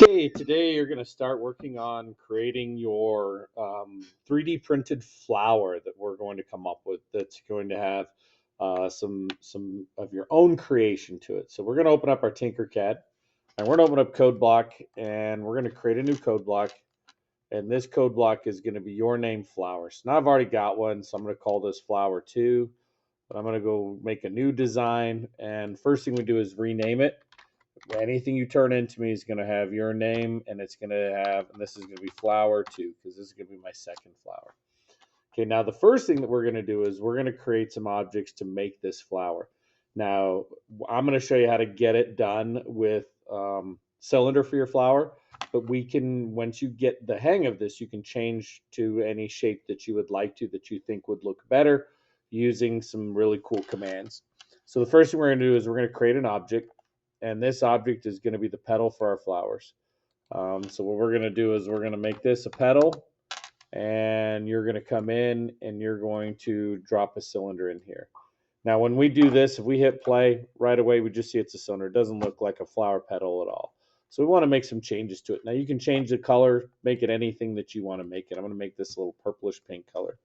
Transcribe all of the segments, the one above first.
Okay, today you're going to start working on creating your 3D printed flower that we're going to come up with. That's going to have some of your own creation to it. So we're going to open up our Tinkercad, and we're going to open up code block, and we're going to create a new code block. And this code block is going to be your name flower. So now I've already got one, so I'm going to call this flower 2. But I'm going to go make a new design, and first thing we do is rename it. Anything you turn into me is going to have your name, and it's going to have, and this is going to be flower 2, because this is going to be my second flower. Okay, now the first thing that we're going to do is we're going to create some objects to make this flower. Now, I'm going to show you how to get it done with cylinder for your flower, but we can, once you get the hang of this, you can change to any shape that you would like to, that you think would look better, using some really cool commands. So the first thing we're going to do is we're going to create an object, and this object is going to be the petal for our flowers. So what we're going to do is we're going to make this a petal, and you're going to come in and you're going to drop a cylinder in here. Now, when we do this, if we hit play, right away we just see it's a cylinder. It doesn't look like a flower petal at all. So we want to make some changes to it. Now, you can change the color, make it anything that you want to make it. I'm going to make this a little purplish pink color.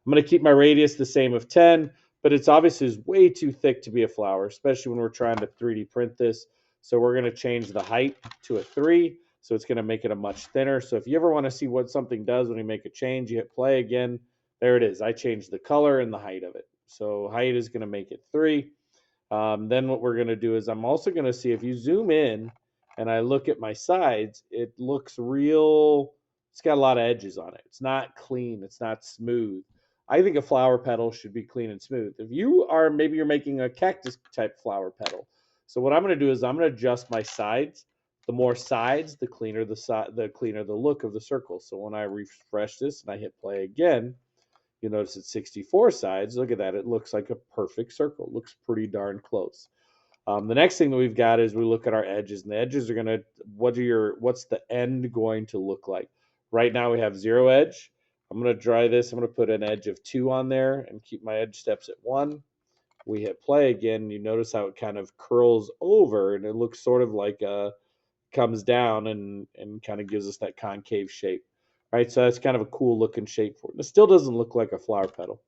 I'm going to keep my radius the same of 10, but it's obviously way too thick to be a flower, especially when we're trying to 3D print this. So we're going to change the height to a 3. So it's going to make it a much thinner. So if you ever want to see what something does when you make a change, you hit play again. There it is. I changed the color and the height of it. So height is going to make it 3. Then what we're going to do is I'm also going to see, if you zoom in and I look at my sides, it looks real. It's got a lot of edges on it. It's not clean. It's not smooth. I think a flower petal should be clean and smooth. If you are, maybe you're making a cactus type flower petal. So what I'm going to do is I'm going to adjust my sides. The more sides, the cleaner the cleaner the look of the circle. So when I refresh this and I hit play again, you'll notice it's 64 sides. Look at that. It looks like a perfect circle. It looks pretty darn close. The next thing that we've got is we look at our edges, and the edges are going to, what's the end going to look like? Right now we have 0 edge. I'm going to dry this. I'm going to put an edge of 2 on there and keep my edge steps at 1. We hit play again. You notice how it kind of curls over, and it looks sort of like comes down and kind of gives us that concave shape. Right, so that's kind of a cool looking shape for it. It still doesn't look like a flower petal.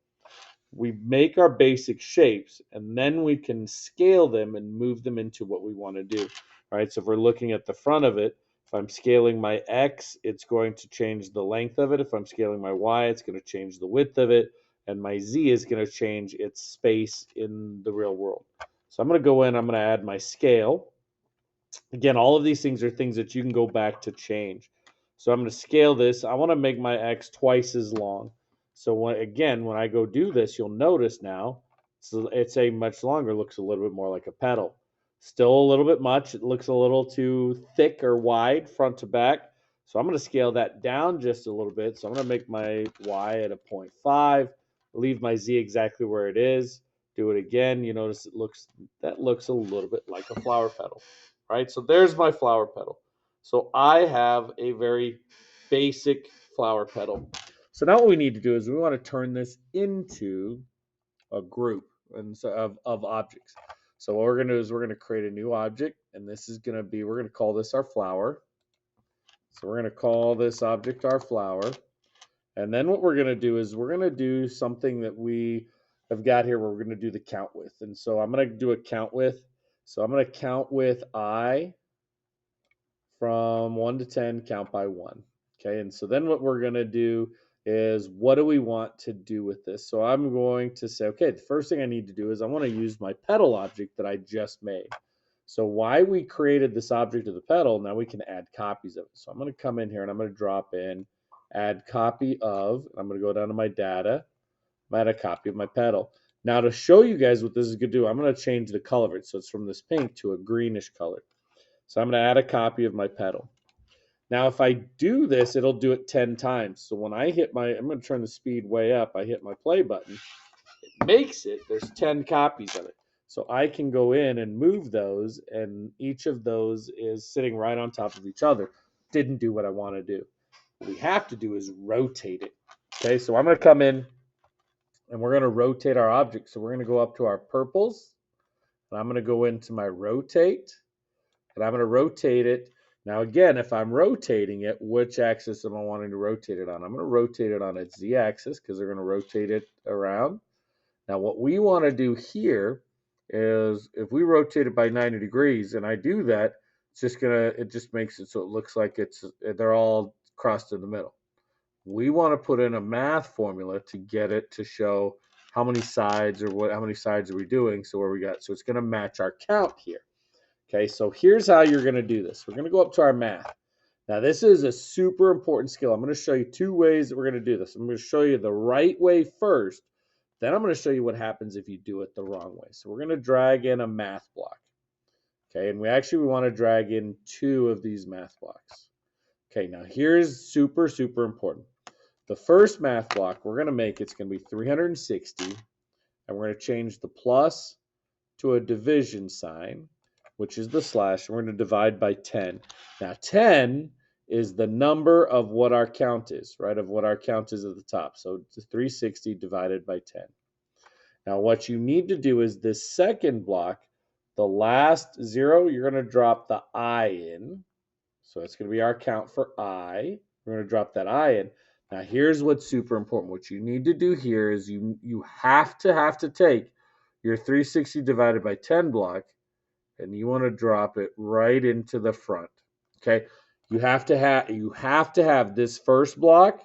We make our basic shapes, and then we can scale them and move them into what we want to do. All right, so if we're looking at the front of it, if I'm scaling my X, it's going to change the length of it. If I'm scaling my Y, it's going to change the width of it. And my Z is going to change its space in the real world. So I'm going to go in, I'm going to add my scale. Again, all of these things are things that you can go back to change. So I'm going to scale this. I want to make my X twice as long. So when I go do this, you'll notice now it's a much longer, looks a little bit more like a petal. Still a little bit much. It looks a little too thick or wide front to back. So I'm going to scale that down just a little bit. So I'm going to make my Y at a 0.5, leave my Z exactly where it is. Do it again. You notice that looks a little bit like a flower petal. Right? So there's my flower petal. So I have a very basic flower petal. So now what we need to do is we want to turn this into a group of objects. So what we're going to do is we're going to create a new object, and this is going to be, we're going to call this our flower. So we're going to call this object our flower. And then what we're going to do is we're going to do something that we have got here where we're going to do the count with. And so I'm going to do a count with. So I'm going to count with I from 1 to 10, count by 1. Okay, and so then what we're going to do is, what do we want to do with this? So I'm going to say, okay, the first thing I need to do is I want to use my petal object that I just made. So why we created this object of the petal, now we can add copies of it. So I'm going to come in here and I'm going to drop in, add copy of, I'm going to go down to my data, I'm add a copy of my petal. Now to show you guys what this is going to do, I'm going to change the color of it. So it's from this pink to a greenish color. So I'm going to add a copy of my petal. Now, if I do this, it'll do it 10 times. So when I hit I'm going to turn the speed way up. I hit my play button. It makes it, there's 10 copies of it. So I can go in and move those, and each of those is sitting right on top of each other. Didn't do what I want to do. What we have to do is rotate it. Okay, so I'm going to come in, and we're going to rotate our object. So we're going to go up to our purples, and I'm going to go into my rotate, and I'm going to rotate it. Now again, if I'm rotating it, which axis am I wanting to rotate it on? I'm going to rotate it on its z-axis because they're going to rotate it around. Now what we want to do here is if we rotate it by 90 degrees and I do that, it just makes it so it looks like they're all crossed in the middle. We want to put in a math formula to get it to show how many sides how many sides are we doing. So it's going to match our count here. Okay, so here's how you're going to do this. We're going to go up to our math. Now, this is a super important skill. I'm going to show you two ways that we're going to do this. I'm going to show you the right way first. Then I'm going to show you what happens if you do it the wrong way. So we're going to drag in a math block. Okay, and we want to drag in 2 of these math blocks. Okay, now here's super, super important. The first math block we're going to make, it's going to be 360. And we're going to change the plus to a division sign, which is the slash. We're going to divide by 10. Now, 10 is the number of what our count is, right? Of what our count is at the top. So it's 360 divided by 10. Now, what you need to do is this second block, the last 0, you're going to drop the I in. So it's going to be our count for I. We're going to drop that I in. Now, here's what's super important. What you need to do here is you have to take your 360 divided by 10 block, and you want to drop it right into the front. Okay, you have to have this first block,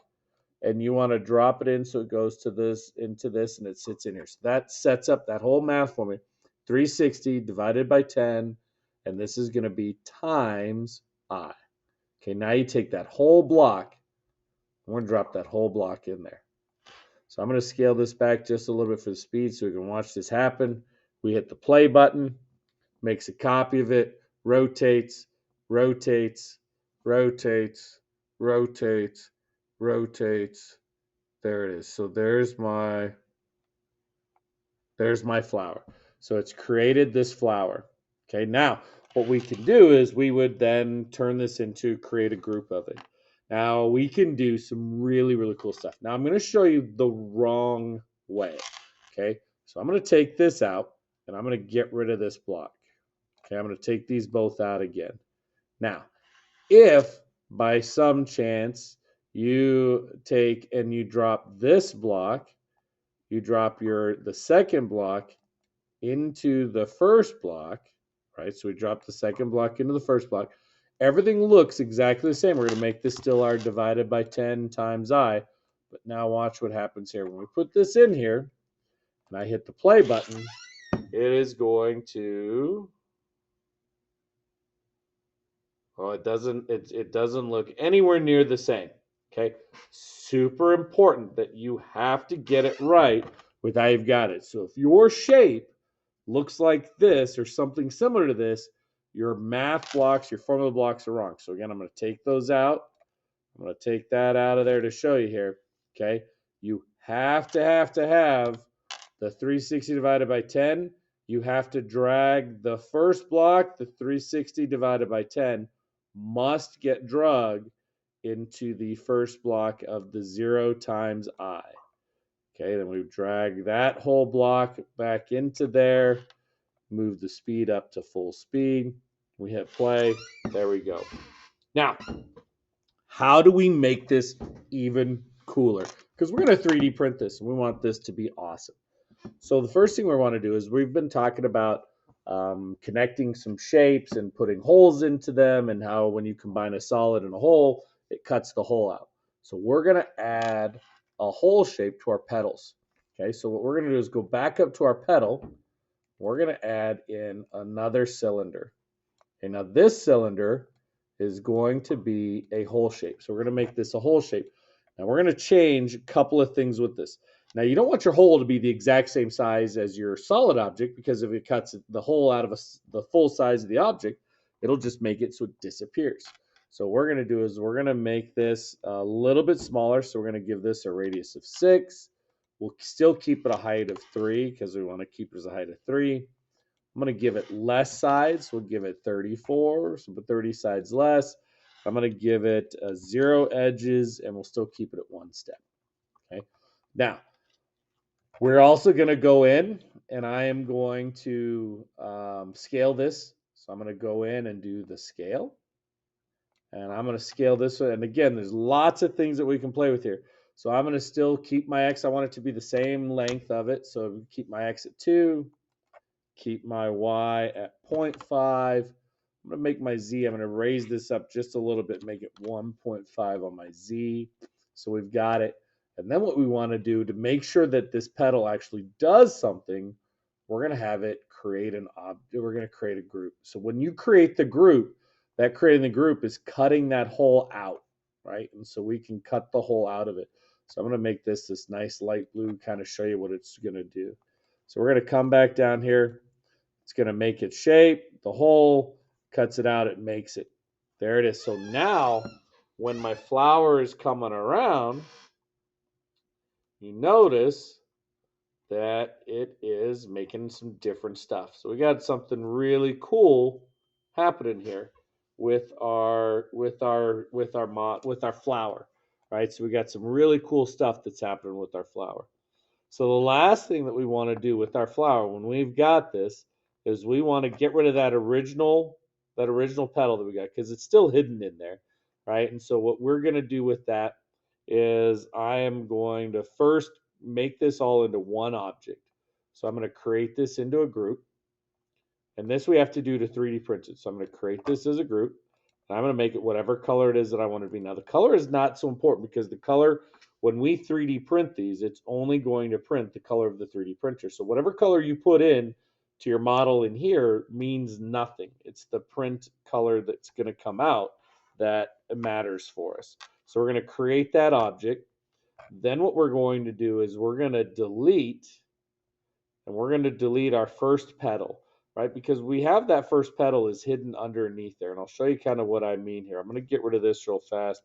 and you want to drop it in so it goes to this into this, and it sits in here. So that sets up that whole math for me. 360 divided by 10, and this is going to be times I. Okay, now you take that whole block. I'm going to drop that whole block in there. So I'm going to scale this back just a little bit for the speed so we can watch this happen. We hit the play button, makes a copy of it, rotates, rotates, rotates, rotates, rotates. There it is. So there's my flower. So it's created this flower. Okay, now what we can do is we would then turn this into create a group of it. Now we can do some really, really cool stuff. Now I'm going to show you the wrong way. Okay, so I'm going to take this out and I'm going to get rid of this block. Okay, I'm going to take these both out again. Now, if by some chance you take and you drop this block, you drop the second block into the first block, right? So we drop the second block into the first block. Everything looks exactly the same. We're going to make this still our divided by 10 times I. But now watch what happens here. When we put this in here, and I hit the play button, it is going to... Well, it doesn't look anywhere near the same. Okay, super important that you have to get it right with how you've got it. So if your shape looks like this or something similar to this, your math blocks, your formula blocks are wrong. So again, I'm going to take those out. I'm going to take that out of there to show you here. Okay, you have to have the 360 divided by 10. You have to drag the first block, the 360 divided by 10, must get dragged into the first block of the 0 times I. Okay, then we drag that whole block back into there, move the speed up to full speed. We hit play. There we go. Now, how do we make this even cooler? Because we're going to 3D print this, and we want this to be awesome. So the first thing we want to do is we've been talking about connecting some shapes and putting holes into them, and how when you combine a solid and a hole, it cuts the hole out. So we're going to add a hole shape to our petals. Okay, so what we're going to do is go back up to our petal. We're going to add in another cylinder. Okay, now this cylinder is going to be a hole shape. So we're going to make this a hole shape. Now we're going to change a couple of things with this. Now you don't want your hole to be the exact same size as your solid object, because if it cuts the hole out of the full size of the object, it'll just make it so it disappears. So what we're going to do is we're going to make this a little bit smaller. So we're going to give this a radius of 6. We'll still keep it a height of 3 because we want to keep it as a height of 3. I'm going to give it less sides. We'll give it 34, so 30 sides less. I'm going to give it 0 edges, and we'll still keep it at 1 step. Okay. Now, we're also going to go in, and I am going to scale this. So I'm going to go in and do the scale. And I'm going to scale this one. And again, there's lots of things that we can play with here. So I'm going to still keep my X. I want it to be the same length of it. So keep my X at 2, keep my Y at 0.5. I'm going to make my Z. I'm going to raise this up just a little bit, make it 1.5 on my Z. So we've got it. And then what we want to do to make sure that this petal actually does something, we're going to have it create an object. We're going to create a group. So when you create the group, that creating the group is cutting that hole out, right? And so we can cut the hole out of it. So I'm going to make this nice light blue, kind of show you what it's going to do. So we're going to come back down here. It's going to make its shape. The hole cuts it out. It makes it. There it is. So now when my flower is coming around, you notice that it is making some different stuff. So we got something really cool happening here with our flower, right? So we got some really cool stuff that's happening with our flower. So the last thing that we want to do with our flower when we've got this is we want to get rid of that original petal that we got because it's still hidden in there, right? And so what we're going to do with that is I am going to first make this all into one object. So I'm going to create this into a group. And this we have to do to 3D print it. So I'm going to create this as a group. And I'm going to make it whatever color it is that I want it to be. Now the color is not so important because the color, when we 3D print these, it's only going to print the color of the 3D printer. So whatever color you put in to your model in here means nothing. It's the print color that's going to come out that matters for us. So we're going to create that object. Then what we're going to do is we're going to delete, and we're going to delete our first petal, right? Because we have that first petal is hidden underneath there. And I'll show you kind of what I mean here. I'm going to get rid of this real fast,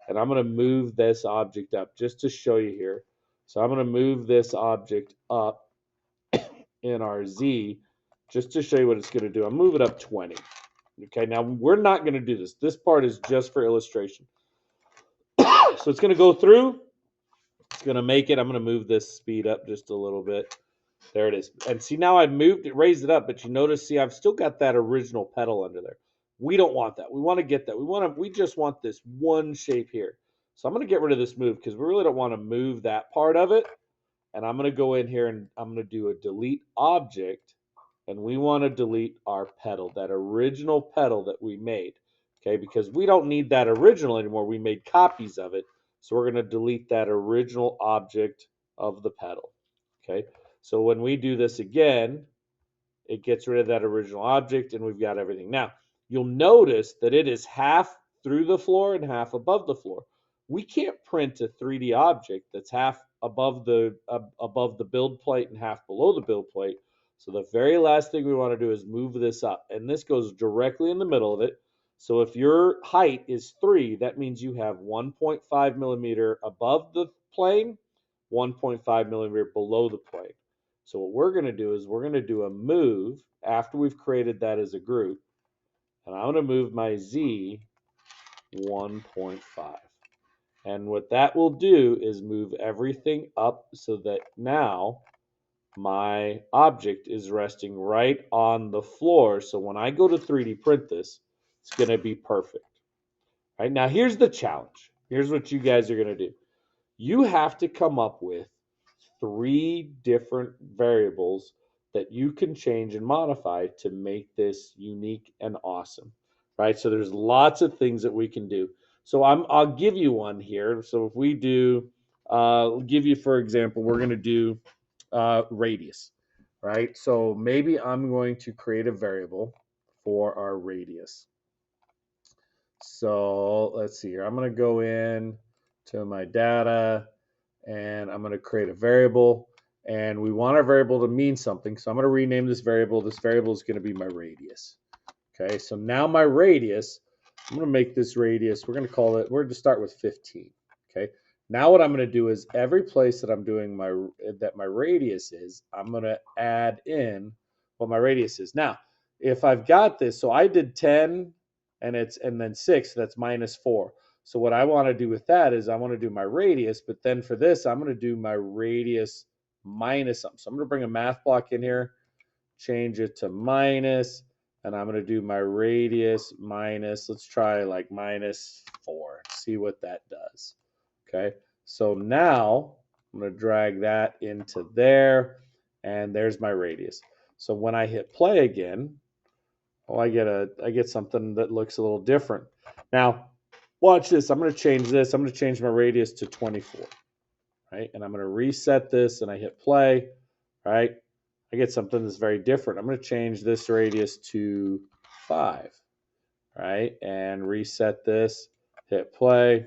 and I'm going to move this object up just to show you here. So I'm going to move this object up in our Z just to show you what it's going to do. I'll move it up 20. Okay, now we're not going to do this. This part is just for illustration. So it's going to go through. It's going to make it. I'm going to move this speed up just a little bit. There it is. And see, now I've moved it, raised it up, but you notice, see, I've still got that original petal under there. We don't want that. We want to get that. We just want this one shape here. So I'm going to get rid of this move because we really don't want to move that part of it. And I'm going to go in here and I'm going to do a delete object. And we want to delete our petal, that original petal that we made. Okay, because we don't need that original anymore. We made copies of it. So we're going to delete that original object of the petal. Okay. So when we do this again, it gets rid of that original object and we've got everything. Now, you'll notice that it is half through the floor and half above the floor. We can't print a 3D object that's half above the build plate and half below the build plate. So the very last thing we want to do is move this up. And this goes directly in the middle of it. So if your height is 3, that means you have 1.5 millimeter above the plane, 1.5 millimeter below the plane. So what we're going to do is we're going to do a move after we've created that as a group. And I'm going to move my Z 1.5. And what that will do is move everything up so that now my object is resting right on the floor. So when I go to 3D print this, it's going to be perfect. Right now, here's the challenge. Here's what you guys are going to do. You have to come up with 3 different variables that you can change and modify to make this unique and awesome, right? So there's lots of things that we can do. So I'll give you one here. So if we do, give you, for example, we're going to do radius, right? So maybe I'm going to create a variable for our radius. So let's see here. I'm going to go in to my data and I'm going to create a variable. And we want our variable to mean something. So I'm going to rename this variable. This variable is going to be my radius. Okay, so now my radius, I'm going to make this radius, we're going to start with 15. Okay, now what I'm going to do is every place that I'm doing my radius is, I'm going to add in what my radius is. Now, if I've got this, so I did 10 and then 6, so that's -4. So what I want to do with that is I want to do my radius, but then for this, I'm going to do my radius minus something. So I'm going to bring a math block in here, change it to minus, and I'm going to do my radius minus, let's try like -4, see what that does. Okay, so now I'm going to drag that into there, and there's my radius. So when I hit play again, oh, I get something that looks a little different. Now, watch this. I'm going to change this. I'm going to change my radius to 24, right? And I'm going to reset this, and I hit play, right? I get something that's very different. I'm going to change this radius to 5, right? And reset this, hit play.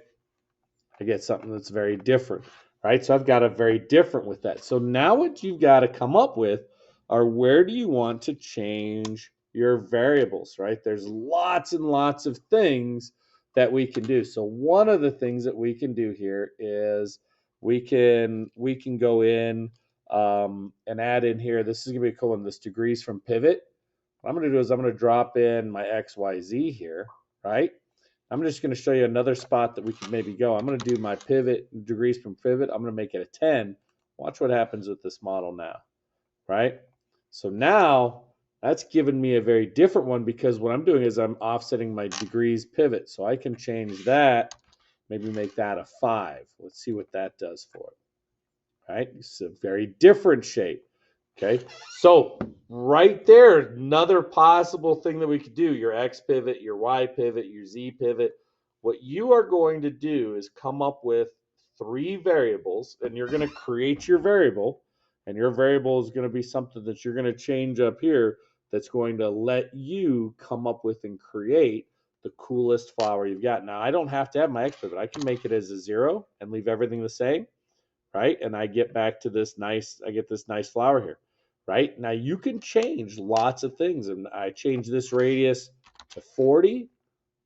I get something that's very different, right? So I've got a very different with that. So now what you've got to come up with are where do you want to change your variables, right? There's lots and lots of things that we can do. So one of the things that we can do here is we can go in and add in here. This is going to be cool in this degrees from pivot. What I'm going to do is I'm going to drop in my XYZ here, right? I'm just going to show you another spot that we could maybe go. I'm going to do my pivot degrees from pivot. I'm going to make it a 10. Watch what happens with this model now, right? So now that's given me a very different one because what I'm doing is I'm offsetting my degrees pivot. So I can change that, maybe make that a 5. Let's see what that does for it. Right? It's a very different shape. Okay. So right there, another possible thing that we could do, your X pivot, your Y pivot, your Z pivot. What you are going to do is come up with 3 variables, and you're going to create your variable, and your variable is going to be something that you're going to change up here that's going to let you come up with and create the coolest flower you've got. Now, I don't have to have my X pivot. I can make it as a 0 and leave everything the same, right? And I get back to this nice, I get this nice flower here, right? Now you can change lots of things. And I change this radius to 40.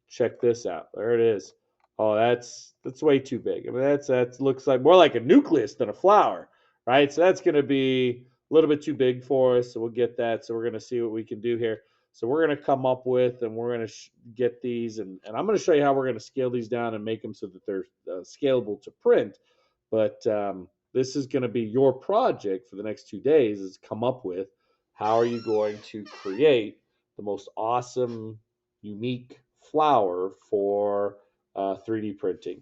Check this out. There it is. Oh, that's way too big. I mean, that looks like more like a nucleus than a flower, right? So that's going to be a little bit too big for us. So we'll get that. So we're going to see what we can do here. So we're going to come up with, and we're going to get these, and I'm going to show you how we're going to scale these down and make them so that they're scalable to print. But this is going to be your project for the next 2 days, is come up with how are you going to create the most awesome, unique flower for 3D printing.